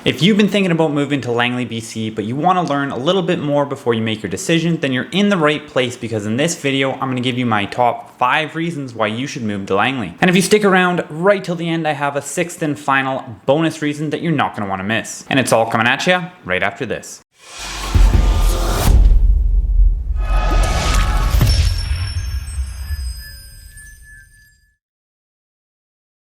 If you've been thinking about moving to Langley, BC, but you want to learn a little bit more before you make your decision, then you're in the right place, because in this video, I'm going to give you my top 5 reasons why you should move to Langley. And if you stick around right till the end, I have a 6th and final bonus reason that you're not going to want to miss. And it's all coming at you right after this.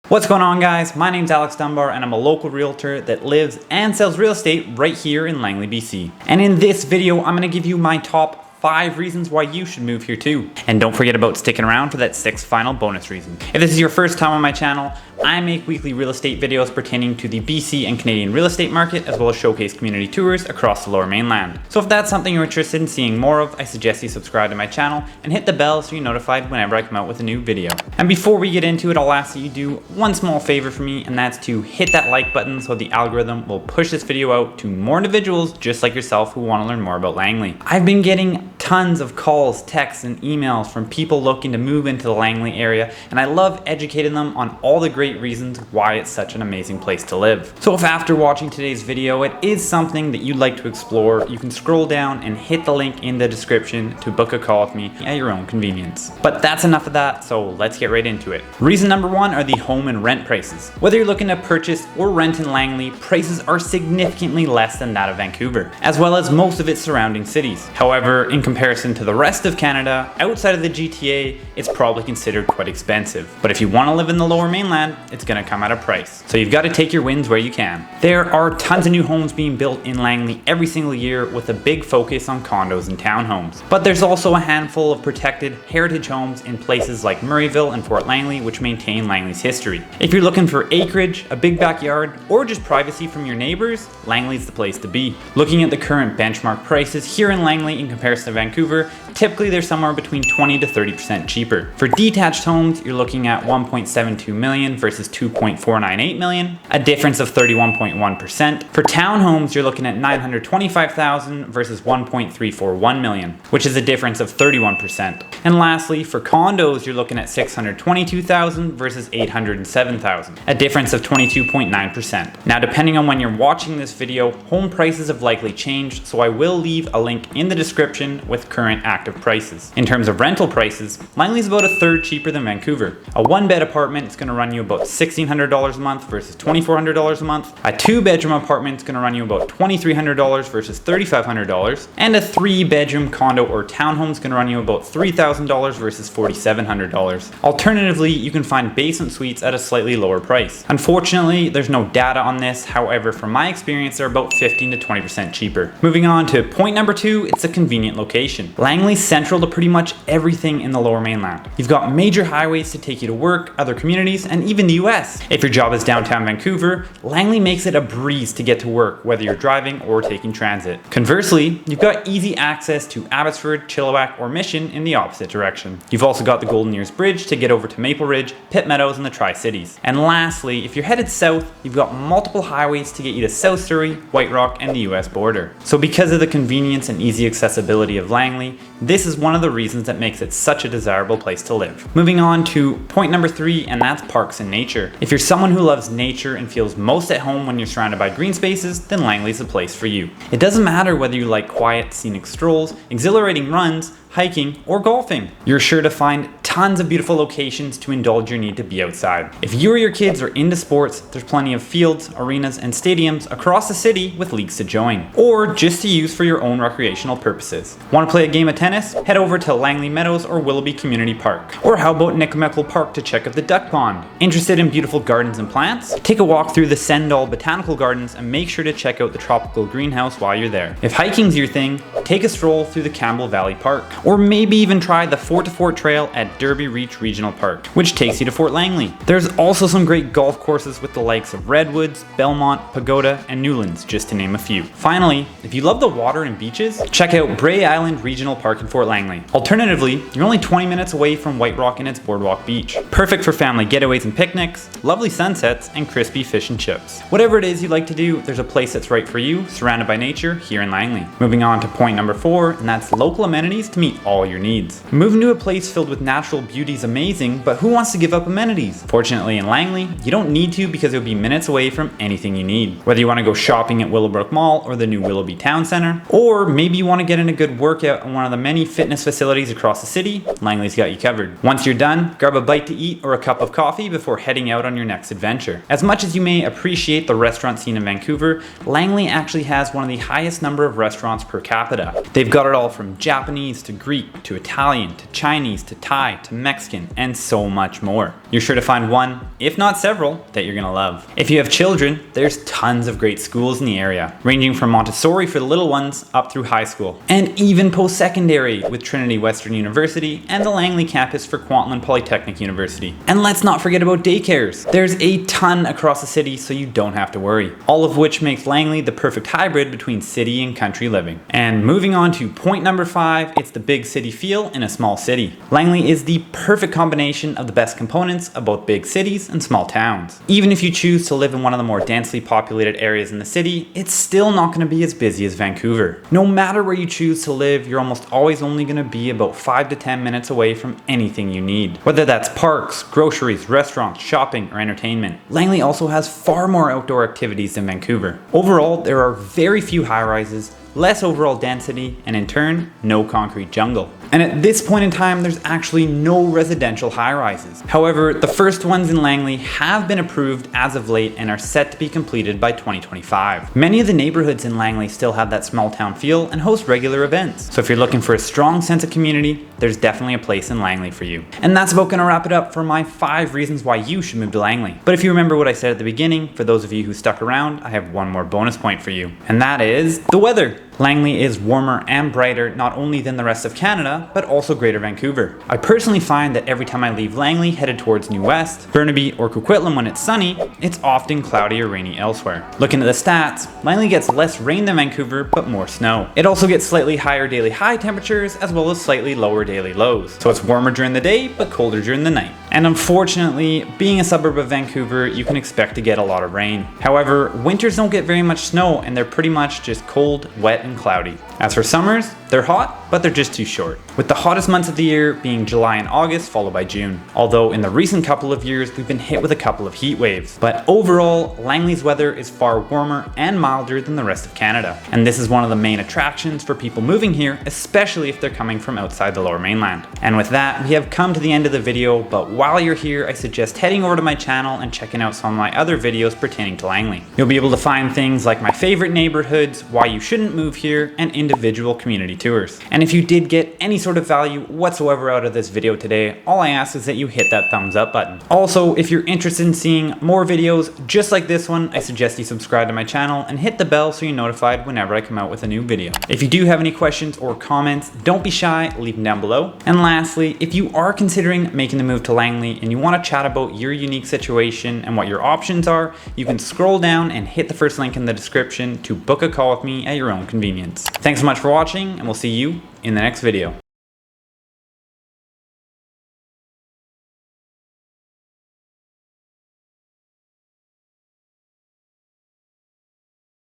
What's going on, guys? My name's Alex Dunbar and I'm a local realtor that lives and sells real estate right here in Langley, BC. And in this video, I'm going to give you my top 5 reasons why you should move here too. And don't forget about sticking around for that 6th final bonus reason. If this is your first time on my channel, I make weekly real estate videos pertaining to the BC and Canadian real estate market, as well as showcase community tours across the Lower Mainland. So if that's something you're interested in seeing more of, I suggest you subscribe to my channel and hit the bell so you're notified whenever I come out with a new video. And before we get into it, I'll ask that you do one small favor for me, and that's to hit that like button so the algorithm will push this video out to more individuals just like yourself who want to learn more about Langley. I've been getting tons of calls, texts, and emails from people looking to move into the Langley area, and I love educating them on all the great reasons why it's such an amazing place to live. So if after watching today's video it is something that you'd like to explore, you can scroll down and hit the link in the description to book a call with me at your own convenience. But that's enough of that, so let's get right into it. Reason number 1 are the home and rent prices. Whether you're looking to purchase or rent in Langley, prices are significantly less than that of Vancouver, as well as most of its surrounding cities. However, in comparison to the rest of Canada, outside of the GTA, it's probably considered quite expensive. But if you want to live in the Lower Mainland, it's going to come at a price. So you've got to take your wins where you can. There are tons of new homes being built in Langley every single year, with a big focus on condos and townhomes. But there's also a handful of protected heritage homes in places like Murrayville and Fort Langley, which maintain Langley's history. If you're looking for acreage, a big backyard, or just privacy from your neighbors, Langley's the place to be. Looking at the current benchmark prices here in Langley in comparison to Vancouver, typically they're somewhere between 20 to 30% cheaper. For detached homes, you're looking at 1.72 million versus 2.498 million, a difference of 31.1%. For townhomes, you're looking at 925,000 versus 1.341 million, which is a difference of 31%. And lastly, for condos, you're looking at 622,000 versus 807,000, a difference of 22.9%. Now, depending on when you're watching this video, home prices have likely changed, so I will leave a link in the description with current active prices. In terms of rental prices, Langley's about a third cheaper than Vancouver. A 1-bed apartment is going to run you about $1,600 a month versus $2,400 a month. A 2-bedroom apartment is going to run you about $2,300 versus $3,500. And a 3-bedroom condo or townhome is going to run you about $3,000 versus $4,700. Alternatively, you can find basement suites at a slightly lower price. Unfortunately, there's no data on this. However, from my experience, they're about 15 to 20% cheaper. Moving on to point number 2, it's a convenient location. Langley's central to pretty much everything in the Lower Mainland. You've got major highways to take you to work, other communities, and even the US. If your job is downtown Vancouver, Langley makes it a breeze to get to work, whether you're driving or taking transit. Conversely, you've got easy access to Abbotsford, Chilliwack, or Mission in the opposite direction. You've also got the Golden Ears Bridge to get over to Maple Ridge, Pitt Meadows, and the Tri-Cities. And lastly, if you're headed south, you've got multiple highways to get you to South Surrey, White Rock, and the US border. So because of the convenience and easy accessibility of Langley, this is one of the reasons that makes it such a desirable place to live. Moving on to point number 3, and that's parks and nature. If you're someone who loves nature and feels most at home when you're surrounded by green spaces, then Langley's the place for you. It doesn't matter whether you like quiet, scenic strolls, exhilarating runs, hiking, or golfing. You're sure to find tons of beautiful locations to indulge your need to be outside. If you or your kids are into sports, there's plenty of fields, arenas, and stadiums across the city with leagues to join, or just to use for your own recreational purposes. Want to play a game of tennis? Head over to Langley Meadows or Willoughby Community Park. Or how about 𝐁𝐿𝐴𝐿 Park to check out the duck pond? Interested in beautiful gardens and plants? Take a walk through the Sendall Botanical Gardens and make sure to check out the tropical greenhouse while you're there. If hiking's your thing, take a stroll through the Campbell Valley Park. Or maybe even try the Fort to Fort Trail at Derby Reach Regional Park, which takes you to Fort Langley. There's also some great golf courses with the likes of Redwoods, Belmont, Pagoda, and Newlands, just to name a few. Finally, if you love the water and beaches, check out Bray Island Regional Park in Fort Langley. Alternatively, you're only 20 minutes away from White Rock and its Boardwalk Beach. Perfect for family getaways and picnics, lovely sunsets, and crispy fish and chips. Whatever it is you like to do, there's a place that's right for you, surrounded by nature here in Langley. Moving on to point number 4, and that's local amenities to meet all your needs. Moving to a place filled with natural natural beauty is amazing, but who wants to give up amenities? Fortunately in Langley, you don't need to because you'll be minutes away from anything you need. Whether you want to go shopping at Willowbrook Mall or the new Willoughby Town Centre, or maybe you want to get in a good workout in one of the many fitness facilities across the city, Langley's got you covered. Once you're done, grab a bite to eat or a cup of coffee before heading out on your next adventure. As much as you may appreciate the restaurant scene in Vancouver, Langley actually has one of the highest number of restaurants per capita. They've got it all from Japanese to Greek to Italian to Chinese to Thai to Mexican and so much more. You're sure to find one, if not several, that you're gonna love. If you have children, there's tons of great schools in the area, ranging from Montessori for the little ones up through high school, and even post-secondary with Trinity Western University and the Langley campus for Kwantlen Polytechnic University. And let's not forget about daycares. There's a ton across the city, so you don't have to worry. All of which makes Langley the perfect hybrid between city and country living. And moving on to point number 5, it's the big city feel in a small city. Langley is the perfect combination of the best components of both big cities and small towns. Even if you choose to live in one of the more densely populated areas in the city, it's still not going to be as busy as Vancouver. No matter where you choose to live, you're almost always only going to be about 5 to 10 minutes away from anything you need. Whether that's parks, groceries, restaurants, shopping, or entertainment. Langley also has far more outdoor activities than Vancouver. Overall, there are very few high-rises, less overall density, and in turn, no concrete jungle. And at this point in time, there's actually no residential high-rises. However, the first ones in Langley have been approved as of late and are set to be completed by 2025. Many of the neighborhoods in Langley still have that small town feel and host regular events. So if you're looking for a strong sense of community, there's definitely a place in Langley for you. And that's about gonna wrap it up for my 5 reasons why you should move to Langley. But if you remember what I said at the beginning, for those of you who stuck around, I have one more bonus point for you. And that is the weather. Langley is warmer and brighter not only than the rest of Canada, but also Greater Vancouver. I personally find that every time I leave Langley headed towards New West, Burnaby, or Coquitlam when it's sunny, it's often cloudy or rainy elsewhere. Looking at the stats, Langley gets less rain than Vancouver, but more snow. It also gets slightly higher daily high temperatures as well as slightly lower daily lows. So it's warmer during the day, but colder during the night. And unfortunately, being a suburb of Vancouver, you can expect to get a lot of rain. However, winters don't get very much snow and they're pretty much just cold, wet, and cloudy. As for summers, they're hot, but they're just too short. With the hottest months of the year being July and August, followed by June. Although in the recent couple of years, we've been hit with a couple of heat waves. But overall, Langley's weather is far warmer and milder than the rest of Canada. And this is one of the main attractions for people moving here, especially if they're coming from outside the Lower Mainland. And with that, we have come to the end of the video, but while you're here, I suggest heading over to my channel and checking out some of my other videos pertaining to Langley. You'll be able to find things like my favorite neighborhoods, why you shouldn't move here, and individual community tours. And if you did get any sort of value whatsoever out of this video today, all I ask is that you hit that thumbs up button. Also, if you're interested in seeing more videos just like this one, I suggest you subscribe to my channel and hit the bell so you're notified whenever I come out with a new video. If you do have any questions or comments, don't be shy, leave them down below. And lastly, if you are considering making the move to Langley and you want to chat about your unique situation and what your options are, you can scroll down and hit the first link in the description to book a call with me at your own convenience. Thanks so much for watching, and we'll see you in the next video.